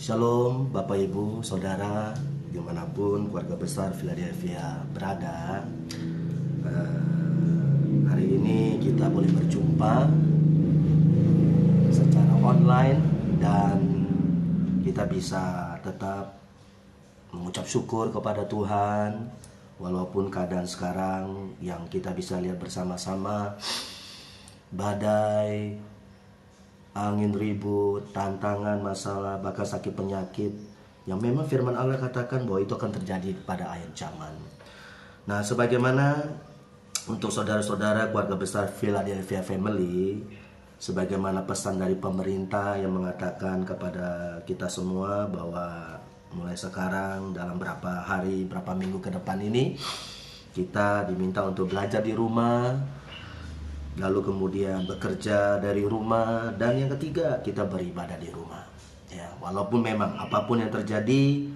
Shalom Bapak Ibu Saudara dimanapun keluarga besar Philadelphia berada. Hari ini kita boleh berjumpa secara online dan kita bisa tetap mengucap syukur kepada Tuhan walaupun keadaan sekarang yang kita bisa lihat bersama-sama, badai, angin ribut, tantangan, masalah, bahkan sakit penyakit yang memang firman Allah katakan bahwa itu akan terjadi pada akhir zaman. Nah, sebagaimana untuk saudara-saudara keluarga besar Philadelphia Family, sebagaimana pesan dari pemerintah yang mengatakan kepada kita semua bahwa mulai sekarang dalam berapa hari, berapa minggu ke depan ini kita diminta untuk belajar di rumah, lalu kemudian bekerja dari rumah, dan yang ketiga kita beribadah di rumah. Ya, walaupun memang apapun yang terjadi,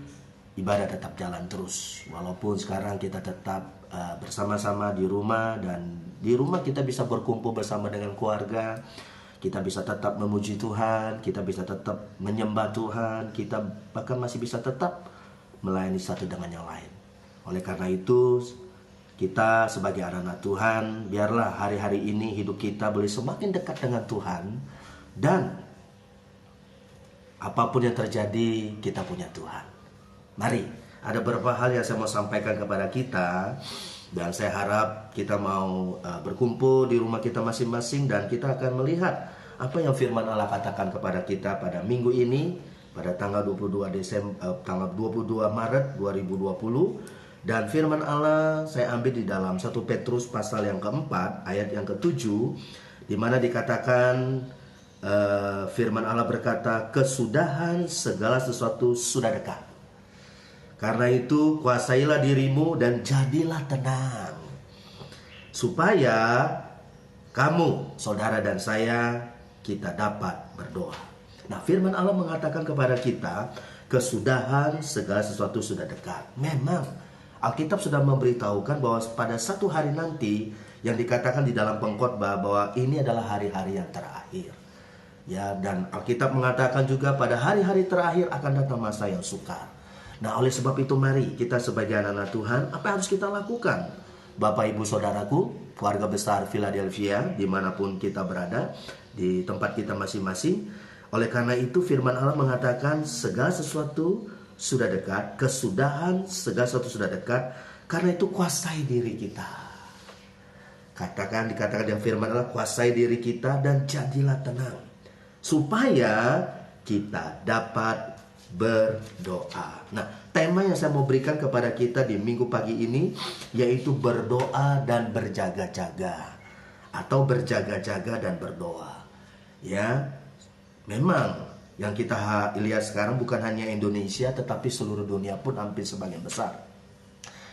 ibadah tetap jalan terus. Walaupun sekarang kita tetap bersama-sama di rumah, dan di rumah kita bisa berkumpul bersama dengan keluarga, kita bisa tetap memuji Tuhan, kita bisa tetap menyembah Tuhan, kita bahkan masih bisa tetap melayani satu dengan yang lain. Oleh karena itu, kita sebagai anak-anak Tuhan, biarlah hari-hari ini hidup kita boleh semakin dekat dengan Tuhan. Dan apapun yang terjadi, kita punya Tuhan. Mari, ada beberapa hal yang saya mau sampaikan kepada kita. Dan saya harap kita mau berkumpul di rumah kita masing-masing, dan kita akan melihat apa yang firman Allah katakan kepada kita pada minggu ini, pada tanggal 22 Maret 2020. Dan firman Allah saya ambil di dalam 1 Petrus pasal yang keempat ayat yang ke-7, di mana dikatakan firman Allah berkata, kesudahan segala sesuatu sudah dekat. Karena itu kuasailah dirimu dan jadilah tenang, supaya kamu, saudara dan saya, kita dapat berdoa. Nah, firman Allah mengatakan kepada kita, kesudahan segala sesuatu sudah dekat. Memang Alkitab sudah memberitahukan bahwa pada satu hari nanti yang dikatakan di dalam pengkhotbah bahwa ini adalah hari-hari yang terakhir. Ya, dan Alkitab mengatakan juga pada hari-hari terakhir akan datang masa yang sukar. Nah, oleh sebab itu mari kita sebagai anak-anak Tuhan, apa yang harus kita lakukan? Bapak Ibu Saudaraku, keluarga besar Philadelphia, dimanapun kita berada, di tempat kita masing-masing. Oleh karena itu firman Allah mengatakan segala sesuatu sudah dekat, kesudahan segala sesuatu sudah dekat. Karena itu kuasai diri kita. Dikatakan yang firman Allah, kuasai diri kita dan jadilah tenang, supaya kita dapat berdoa. Nah, tema yang saya mau berikan kepada kita di minggu pagi ini yaitu berdoa dan berjaga-jaga, atau berjaga-jaga dan berdoa. Ya, memang yang kita lihat sekarang bukan hanya Indonesia, tetapi seluruh dunia pun hampir sebagian besar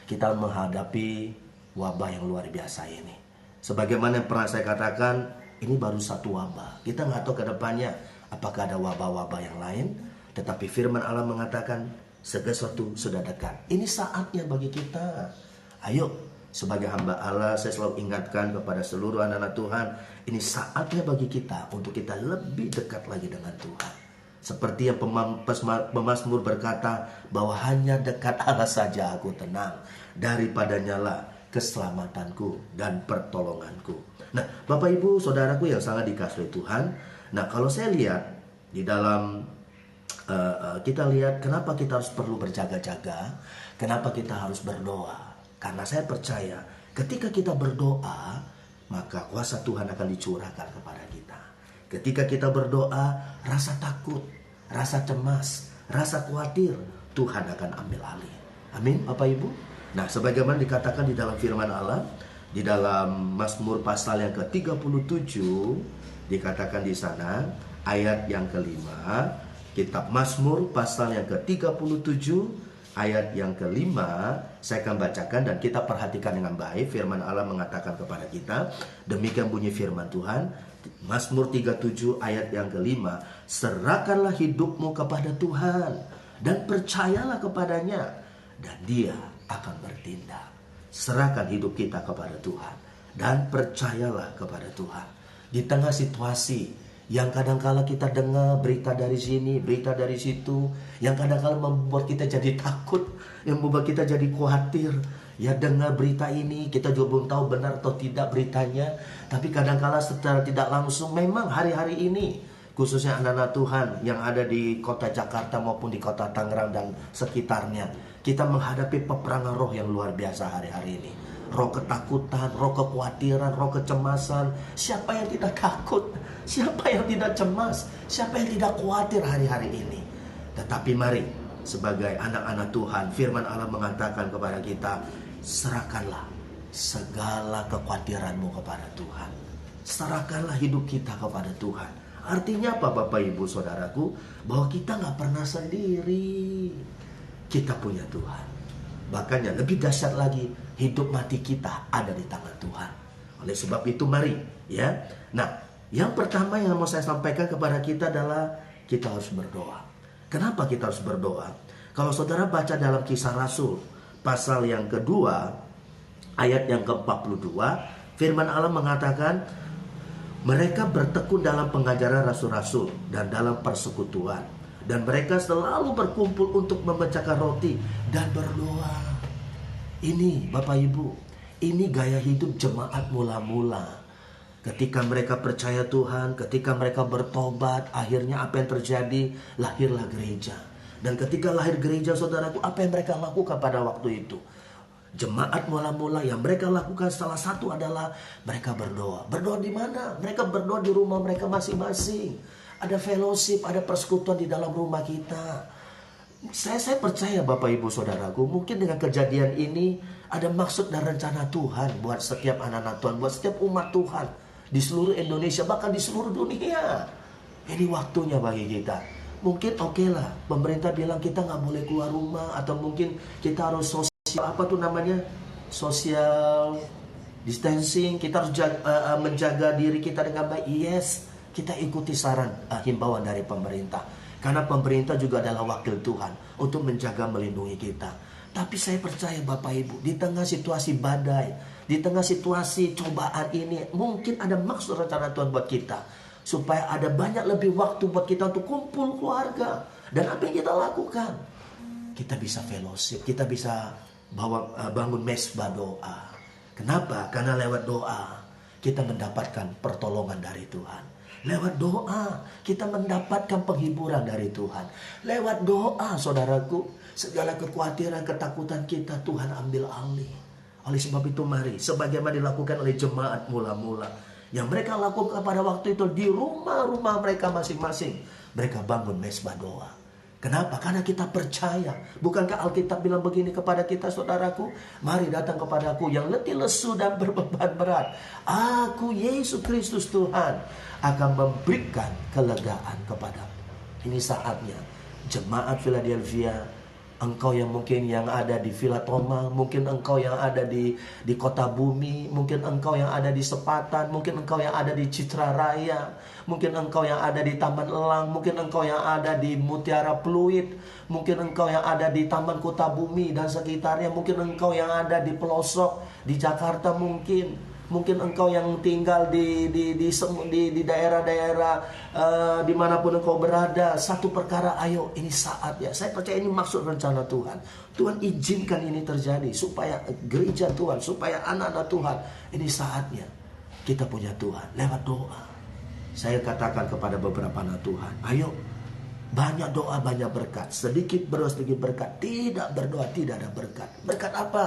kita menghadapi wabah yang luar biasa ini. Sebagaimana yang pernah saya katakan, ini baru satu wabah. Kita nggak tahu ke depannya apakah ada wabah-wabah yang lain. Tetapi firman Allah mengatakan segala sesuatu sudah dekat. Ini saatnya bagi kita. Ayo, sebagai hamba Allah, saya selalu ingatkan kepada seluruh anak-anak Tuhan, ini saatnya bagi kita untuk kita lebih dekat lagi dengan Tuhan. Seperti yang pemazmur berkata bahwa hanya dekat Allah saja aku tenang, daripadanya lah keselamatanku dan pertolonganku. Nah, Bapak Ibu Saudaraku yang sangat dikasihi Tuhan, nah kalau saya lihat di dalam kita lihat kenapa kita harus perlu berjaga-jaga, kenapa kita harus berdoa. Karena saya percaya ketika kita berdoa, maka kuasa Tuhan akan dicurahkan kepada kita. Ketika kita berdoa, rasa takut, rasa cemas, rasa khawatir, Tuhan akan ambil alih. Amin, Bapak Ibu. Nah, sebagaimana dikatakan di dalam firman Allah, di dalam Mazmur pasal yang ke-37, dikatakan di sana, ayat yang kelima, kitab Mazmur pasal yang ke-37, ayat yang kelima, saya akan bacakan dan kita perhatikan dengan baik. Firman Allah mengatakan kepada kita, demikian bunyi firman Tuhan, Mazmur 37 ayat yang kelima, serahkanlah hidupmu kepada Tuhan dan percayalah kepadanya, dan Dia akan bertindak. Serahkan hidup kita kepada Tuhan dan percayalah kepada Tuhan. Di tengah situasi yang kadangkala kita dengar berita dari sini, berita dari situ, yang kadangkala membuat kita jadi takut, yang membuat kita jadi khawatir. Ya, dengar berita ini, kita juga belum tahu benar atau tidak beritanya, tapi kadangkala secara tidak langsung memang hari-hari ini, khususnya anak-anak Tuhan yang ada di kota Jakarta maupun di kota Tangerang dan sekitarnya, kita menghadapi peperangan roh yang luar biasa hari-hari ini. Roh ketakutan, roh kekhawatiran, roh kecemasan. Siapa yang tidak takut? Siapa yang tidak cemas? Siapa yang tidak khawatir hari-hari ini? Tetapi mari, sebagai anak-anak Tuhan, firman Allah mengatakan kepada kita, serahkanlah segala kekhawatiranmu kepada Tuhan. Serahkanlah hidup kita kepada Tuhan. Artinya apa Bapak Ibu Saudaraku? Bahwa kita gak pernah sendiri. Kita punya Tuhan. Bahkan yang lebih dahsyat lagi, hidup mati kita ada di tangan Tuhan. Oleh sebab itu mari, ya. Nah, yang pertama yang mau saya sampaikan kepada kita adalah kita harus berdoa. Kenapa kita harus berdoa? Kalau saudara baca dalam Kisah Rasul pasal yang kedua, ayat yang ke-42, firman Allah mengatakan, mereka bertekun dalam pengajaran rasul-rasul dan dalam persekutuan, dan mereka selalu berkumpul untuk memecahkan roti dan berdoa. Ini Bapak Ibu, ini gaya hidup jemaat mula-mula. Ketika mereka percaya Tuhan, ketika mereka bertobat, akhirnya apa yang terjadi? Lahirlah gereja. Dan ketika lahir gereja, saudaraku, apa yang mereka lakukan pada waktu itu? Jemaat mula-mula yang mereka lakukan salah satu adalah mereka berdoa. Berdoa di mana? Mereka berdoa di rumah mereka masing-masing. Ada fellowship, ada persekutuan di dalam rumah kita. Saya percaya Bapak Ibu Saudaraku, mungkin dengan kejadian ini ada maksud dan rencana Tuhan buat setiap anak-anak Tuhan, buat setiap umat Tuhan di seluruh Indonesia, bahkan di seluruh dunia. Ini waktunya bagi kita. Mungkin oke lah, pemerintah bilang kita nggak boleh keluar rumah, atau mungkin kita harus social distancing, kita harus menjaga diri kita dengan baik. Yes, kita ikuti saran himbauan dari pemerintah, karena pemerintah juga adalah wakil Tuhan untuk menjaga melindungi kita. Tapi saya percaya Bapak Ibu, di tengah situasi badai, di tengah situasi cobaan ini, mungkin ada maksud rencana Tuhan buat kita, supaya ada banyak lebih waktu buat kita untuk kumpul keluarga. Dan apa yang kita lakukan? Kita bisa fellowship, kita bisa bangun mesbah doa. Kenapa? Karena lewat doa kita mendapatkan pertolongan dari Tuhan. Lewat doa kita mendapatkan penghiburan dari Tuhan. Lewat doa, saudaraku, segala kekhawatiran, ketakutan kita Tuhan ambil alih. Oleh sebab itu mari, sebagaimana dilakukan oleh jemaat mula-mula, yang mereka lakukan pada waktu itu di rumah-rumah mereka masing-masing, mereka bangun mesbah doa. Kenapa? Karena kita percaya. Bukankah Alkitab bilang begini kepada kita, saudaraku? Mari datang kepadaku yang letih lesu dan berbeban berat. Aku, Yesus Kristus Tuhan, akan memberikan kelegaan kepadamu. Ini saatnya. Jemaat Philadelphia, engkau yang mungkin yang ada di Villa Toma, mungkin engkau yang ada di Kota Bumi, mungkin engkau yang ada di Sepatan, mungkin engkau yang ada di Citra Raya, mungkin engkau yang ada di Taman Elang, mungkin engkau yang ada di Mutiara Pluit, mungkin engkau yang ada di Taman Kota Bumi dan sekitarnya, mungkin engkau yang ada di pelosok di Jakarta, mungkin engkau yang tinggal di daerah-daerah dimanapun engkau berada. Satu perkara, ayo, ini saatnya. Saya percaya ini maksud rencana Tuhan. Tuhan izinkan ini terjadi supaya gereja Tuhan, supaya anak-anak Tuhan, ini saatnya kita punya Tuhan lewat doa. Saya katakan kepada beberapa anak Tuhan, ayo, banyak doa banyak berkat. Sedikit berdoa sedikit berkat. Tidak berdoa tidak ada berkat. Berkat apa?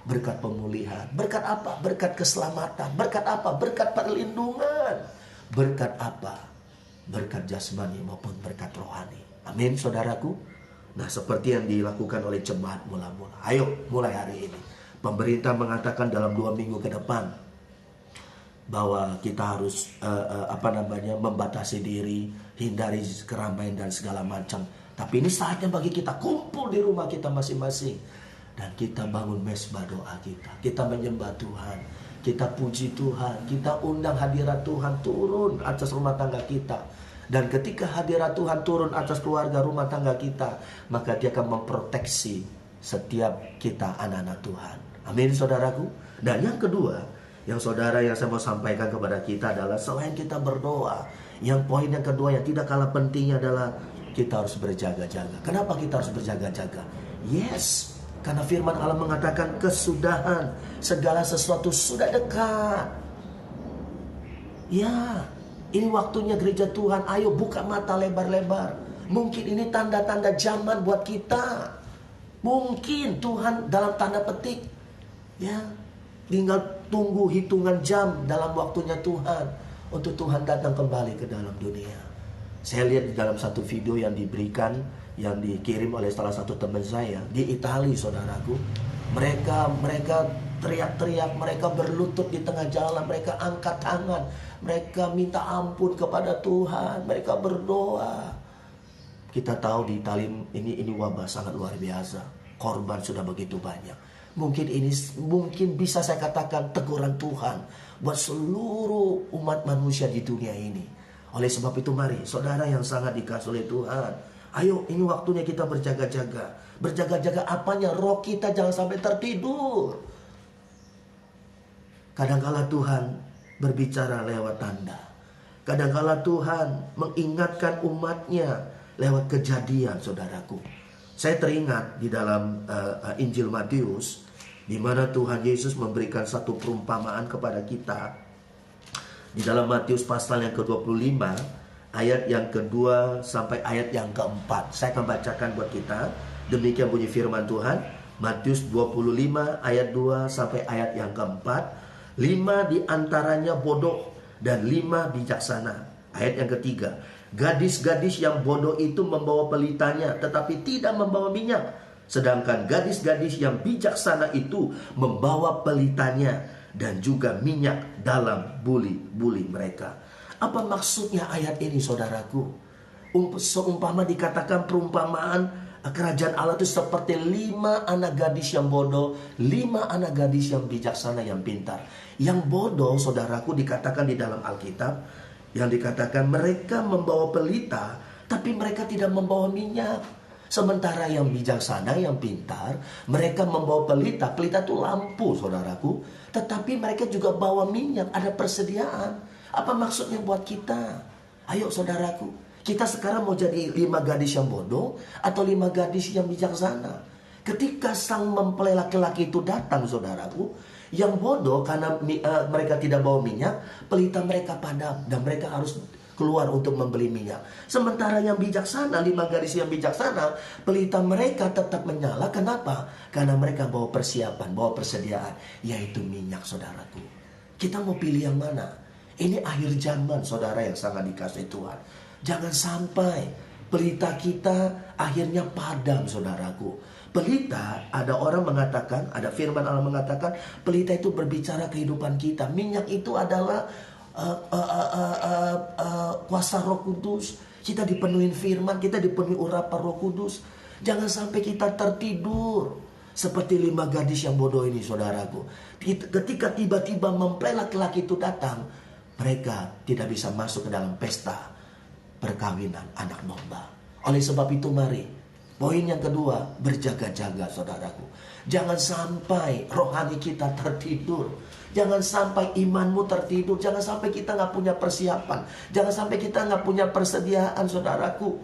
Berkat pemulihan. Berkat apa? Berkat keselamatan. Berkat apa? Berkat perlindungan. Berkat apa? Berkat jasmani maupun berkat rohani. Amin, saudaraku. Nah, seperti yang dilakukan oleh jemaat mula-mula. Ayo, mulai hari ini. Pemerintah mengatakan dalam 2 minggu ke depan bahwa kita harus membatasi diri, hindari keramaian dan segala macam. Tapi ini saatnya bagi kita kumpul di rumah kita masing-masing. Dan kita bangun mesbah doa kita. Kita menyembah Tuhan. Kita puji Tuhan. Kita undang hadirat Tuhan turun atas rumah tangga kita. Dan ketika hadirat Tuhan turun atas keluarga rumah tangga kita, maka dia akan memproteksi setiap kita anak-anak Tuhan. Amin, saudaraku. Dan yang kedua, yang saya mau sampaikan kepada kita adalah selain kita berdoa, Yang poin yang kedua yang tidak kalah pentingnya adalah kita harus berjaga-jaga. Kenapa kita harus berjaga-jaga? Yes, karena firman Allah mengatakan kesudahan segala sesuatu sudah dekat. Ya, ini waktunya gereja Tuhan. Ayo buka mata lebar-lebar. Mungkin ini tanda-tanda zaman buat kita. Mungkin Tuhan dalam tanda petik, ya, tinggal tunggu hitungan jam dalam waktunya Tuhan untuk Tuhan datang kembali ke dalam dunia. Saya lihat di dalam satu video yang diberikan, yang dikirim oleh salah satu teman saya di Italia, saudaraku. Mereka teriak-teriak, mereka berlutut di tengah jalan, mereka angkat tangan, mereka minta ampun kepada Tuhan, mereka berdoa. Kita tahu di Italia ini wabah sangat luar biasa. Korban sudah begitu banyak. Mungkin bisa saya katakan teguran Tuhan buat seluruh umat manusia di dunia ini. Oleh sebab itu mari saudara yang sangat dikasihi oleh Tuhan, ayo ini waktunya kita berjaga-jaga. Berjaga-jaga apanya? Roh kita jangan sampai tertidur. Kadangkala Tuhan berbicara lewat tanda. Kadangkala Tuhan mengingatkan umatnya lewat kejadian, saudaraku. Saya teringat di dalam Injil Matius, di mana Tuhan Yesus memberikan satu perumpamaan kepada kita. Di dalam Matius pasal yang ke-25, ayat yang kedua sampai ayat yang keempat. Saya akan bacakan buat kita. Demikian bunyi firman Tuhan. Matius 25 ayat 2 sampai ayat yang keempat. 5 diantaranya bodoh dan 5 bijaksana. Ayat yang ketiga. Gadis-gadis yang bodoh itu membawa pelitanya tetapi tidak membawa minyak. Sedangkan gadis-gadis yang bijaksana itu membawa pelitanya dan juga minyak dalam buli-buli mereka. Apa maksudnya ayat ini, saudaraku? Seumpama dikatakan perumpamaan kerajaan Allah itu seperti 5 anak gadis yang bodoh, 5 anak gadis yang bijaksana, yang pintar. Yang bodoh, saudaraku, dikatakan di dalam Alkitab, yang dikatakan mereka membawa pelita, tapi mereka tidak membawa minyak. Sementara yang bijaksana, yang pintar, mereka membawa pelita. Pelita itu lampu, saudaraku. Tetapi mereka juga bawa minyak, ada persediaan. Apa maksudnya buat kita? Ayo saudaraku, kita sekarang mau jadi 5 gadis yang bodoh atau 5 gadis yang bijaksana? Ketika sang mempelai laki-laki itu datang, saudaraku, yang bodoh karena mereka tidak bawa minyak, pelita mereka padam dan mereka harus keluar untuk membeli minyak. Sementara yang bijaksana, 5 gadis yang bijaksana, pelita mereka tetap menyala. Kenapa? Karena mereka bawa persiapan, bawa persediaan, yaitu minyak, saudaraku. Kita mau pilih yang mana? Ini akhir zaman, saudara yang sangat dikasihi Tuhan. Jangan sampai pelita kita akhirnya padam, saudaraku. Pelita, ada orang mengatakan, ada firman Allah mengatakan, pelita itu berbicara kehidupan kita. Minyak itu adalah kuasa Roh Kudus. Kita dipenuhi firman, kita dipenuhi urapan Roh Kudus. Jangan sampai kita tertidur seperti 5 gadis yang bodoh ini, saudaraku. Ketika tiba-tiba mempelai laki-laki itu datang, mereka tidak bisa masuk ke dalam pesta perkawinan anak domba. Oleh sebab itu mari, poin yang kedua, berjaga-jaga, saudaraku. Jangan sampai rohani kita tertidur. Jangan sampai imanmu tertidur. Jangan sampai kita gak punya persiapan. Jangan sampai kita gak punya persediaan, saudaraku.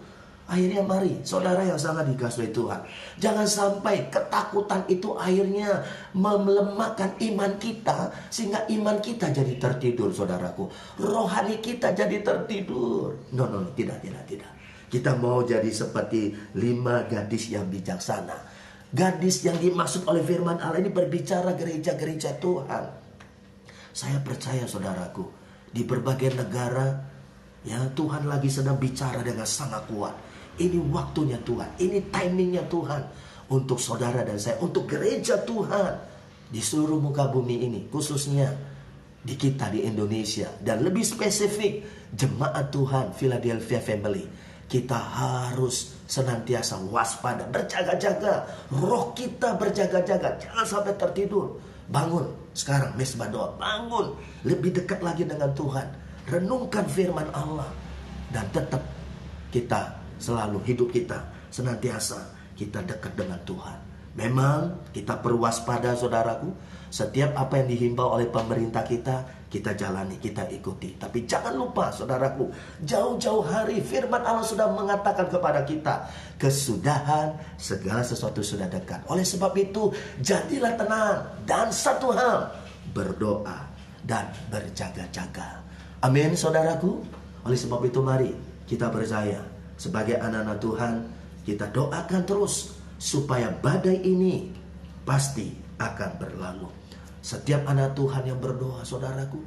Akhirnya mari, saudara yang sangat dikasihi Tuhan, jangan sampai ketakutan itu akhirnya melemahkan iman kita, sehingga iman kita jadi tertidur, saudaraku. Rohani kita jadi tertidur. No, tidak. Kita mau jadi seperti 5 gadis yang bijaksana. Gadis yang dimaksud oleh firman Allah ini berbicara gereja-gereja Tuhan. Saya percaya, saudaraku, di berbagai negara, ya, Tuhan lagi sedang bicara dengan sangat kuat. Ini waktunya Tuhan, ini timingnya Tuhan untuk saudara dan saya, untuk gereja Tuhan di seluruh muka bumi ini, khususnya di kita di Indonesia, dan lebih spesifik jemaat Tuhan Philadelphia Family. Kita harus senantiasa waspada, berjaga-jaga. Roh kita berjaga-jaga, jangan sampai tertidur. Bangun sekarang, mesbah doa, bangun lebih dekat lagi dengan Tuhan. Renungkan firman Allah, dan tetap kita selalu hidup kita senantiasa kita dekat dengan Tuhan. Memang kita perlu waspada, saudaraku. Setiap apa yang dihimbau oleh pemerintah kita jalani, kita ikuti. Tapi jangan lupa, saudaraku, jauh-jauh hari firman Allah sudah mengatakan kepada kita, kesudahan segala sesuatu sudah dekat. Oleh sebab itu, jadilah tenang. Dan satu hal, berdoa dan berjaga-jaga. Amin, saudaraku. Oleh sebab itu, mari kita percaya sebagai anak-anak Tuhan, kita doakan terus supaya badai ini pasti akan berlalu. Setiap anak Tuhan yang berdoa, saudaraku,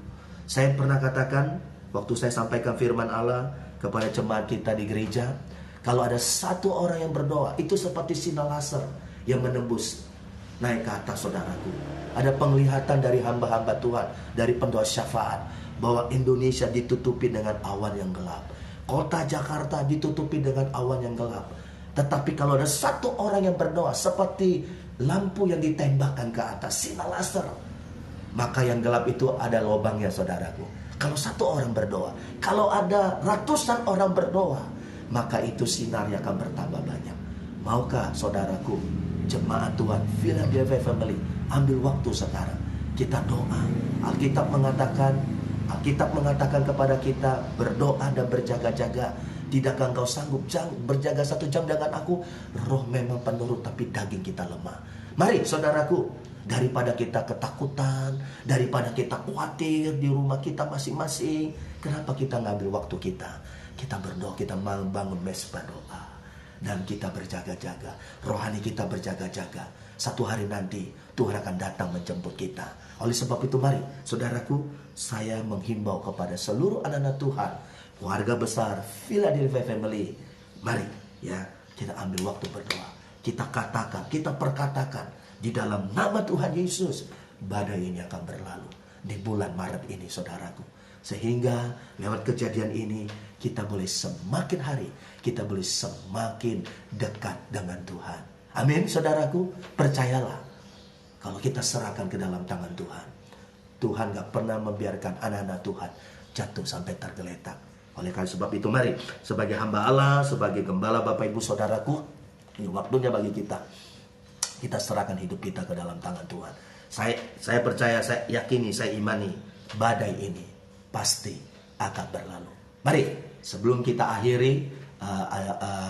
saya pernah katakan waktu saya sampaikan firman Allah kepada jemaat kita di gereja, kalau ada satu orang yang berdoa, itu seperti sinar laser yang menembus naik ke atas, saudaraku. Ada penglihatan dari hamba-hamba Tuhan, dari pendoa syafaat, bahwa Indonesia ditutupi dengan awan yang gelap, kota Jakarta ditutupi dengan awan yang gelap. Tetapi kalau ada satu orang yang berdoa, seperti lampu yang ditembakkan ke atas, sinar laser, maka yang gelap itu ada lubangnya, saudaraku. Kalau satu orang berdoa, kalau ada ratusan orang berdoa, maka itu sinarnya akan bertambah banyak. Maukah, saudaraku, jemaat Tuhan Philadelphia Family, ambil waktu sekarang, kita doa. Alkitab mengatakan kepada kita, berdoa dan berjaga-jaga. Tidakkah engkau sanggup berjaga 1 jam dengan aku? Roh memang penurut, tapi daging kita lemah. Mari, saudaraku, daripada kita ketakutan, daripada kita khawatir di rumah kita masing-masing, kenapa kita ngambil waktu kita? Kita berdoa, kita membangun mesbah doa, dan kita berjaga-jaga. Rohani kita berjaga-jaga. Satu hari nanti Tuhan akan datang menjemput kita. Oleh sebab itu, mari, saudaraku, saya menghimbau kepada seluruh anak-anak Tuhan, keluarga besar Philadelphia Family, mari ya, kita ambil waktu berdoa. Kita katakan, kita perkatakan di dalam nama Tuhan Yesus, badai ini akan berlalu di bulan Maret ini, saudaraku. Sehingga lewat kejadian ini kita boleh semakin hari, kita boleh semakin dekat dengan Tuhan. Amin, saudaraku. Percayalah, kalau kita serahkan ke dalam tangan Tuhan, Tuhan gak pernah membiarkan anak-anak Tuhan jatuh sampai tergeletak. Oleh karena sebab itu, mari sebagai hamba Allah, sebagai gembala Bapak Ibu Saudaraku, ini waktunya bagi kita serahkan hidup kita ke dalam tangan Tuhan. Saya percaya, saya yakini, saya imani, badai ini pasti akan berlalu. Mari, sebelum kita akhiri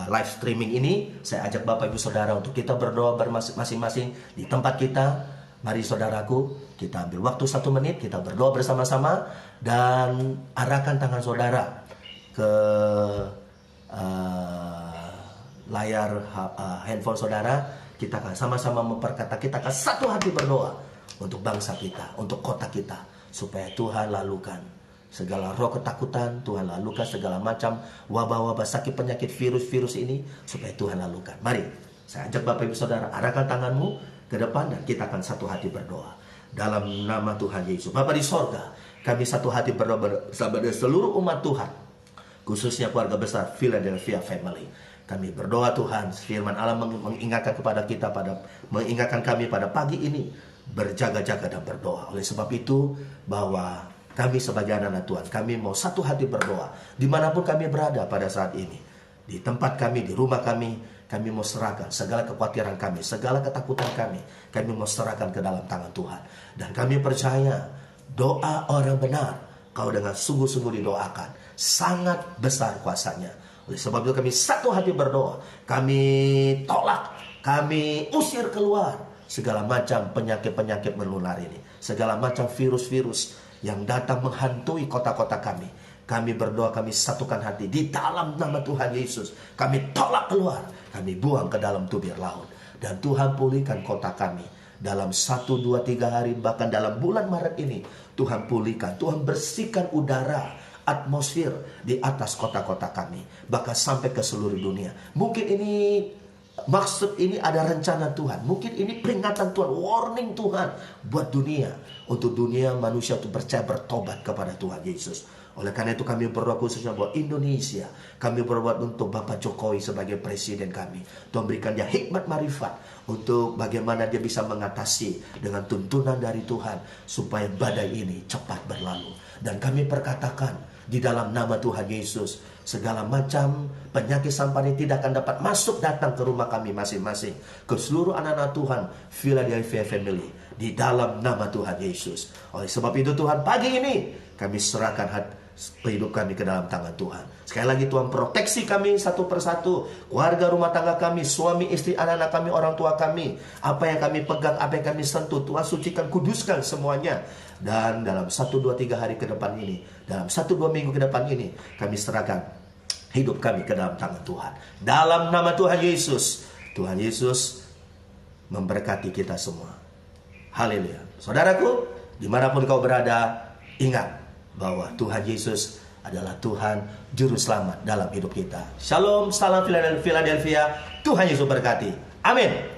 live streaming ini, saya ajak Bapak Ibu Saudara untuk kita berdoa masing-masing di tempat kita. Mari, saudaraku, kita ambil waktu 1 menit, kita berdoa bersama-sama, dan arahkan tangan saudara ke layar handphone saudara. Kita akan sama-sama memperkata, kita akan satu hati berdoa untuk bangsa kita, untuk kota kita, supaya Tuhan lalukan segala roh ketakutan, Tuhan lalukan segala macam wabah-wabah, sakit, penyakit, virus-virus ini, supaya Tuhan lalukan. Mari, saya ajak Bapak Ibu Saudara, arahkan tanganmu ke depan, dan kita akan satu hati berdoa dalam nama Tuhan Yesus. Bapa di sorga, kami satu hati berdoa bersama dengan seluruh umat Tuhan, khususnya keluarga besar Philadelphia Family. Kami berdoa, Tuhan, firman Allah mengingatkan mengingatkan kami pada pagi ini, berjaga-jaga dan berdoa. Oleh sebab itu, bahwa kami sebagai anak-anak Tuhan, kami mau satu hati berdoa dimanapun kami berada pada saat ini. Di tempat kami, di rumah kami mau serahkan segala kekhawatiran kami, segala ketakutan kami mau serahkan ke dalam tangan Tuhan. Dan kami percaya, doa orang benar, kalau dengan sungguh-sungguh didoakan, sangat besar kuasanya. Oleh sebab itu kami satu hati berdoa. Kami tolak, kami usir keluar segala macam penyakit-penyakit menular ini, segala macam virus-virus yang datang menghantui kota-kota kami. Kami berdoa, kami satukan hati di dalam nama Tuhan Yesus. Kami tolak keluar, kami buang ke dalam tubir laut. Dan Tuhan pulihkan kota kami dalam 1, 2, 3 hari, bahkan dalam bulan Maret ini. Tuhan pulihkan, Tuhan bersihkan udara, atmosfer di atas kota-kota kami, bahkan sampai ke seluruh dunia. Mungkin ini maksud, ini ada rencana Tuhan, mungkin ini peringatan Tuhan, warning Tuhan buat dunia, untuk dunia manusia itu percaya, bertobat kepada Tuhan Yesus. Oleh karena itu kami berdoa khususnya buat Indonesia. Kami berdoa untuk Bapak Jokowi sebagai presiden kami, Tuhan berikan dia hikmat marifat untuk bagaimana dia bisa mengatasi dengan tuntunan dari Tuhan, supaya badai ini cepat berlalu. Dan kami perkatakan di dalam nama Tuhan Yesus, segala macam penyakit sampar ini tidak akan dapat masuk datang ke rumah kami masing-masing, ke seluruh anak-anak Tuhan Philadelphia Family, di dalam nama Tuhan Yesus. Oleh sebab itu Tuhan, pagi ini kami serahkan hidup kami ke dalam tangan Tuhan. Sekali lagi Tuhan, proteksi kami satu persatu, keluarga rumah tangga kami, suami, istri, anak-anak kami, orang tua kami. Apa yang kami pegang, apa yang kami sentuh, Tuhan sucikan, kuduskan semuanya. Dan dalam 1, 2, 3 hari ke depan ini, dalam 1, 2 minggu ke depan ini, kami serahkan hidup kami ke dalam tangan Tuhan. Dalam nama Tuhan Yesus, Tuhan Yesus memberkati kita semua. Haleluya. Saudaraku, dimanapun kau berada, ingat bahwa Tuhan Yesus adalah Tuhan Juru Selamat dalam hidup kita. Shalom, salam Philadelphia. Tuhan Yesus berkati. Amin.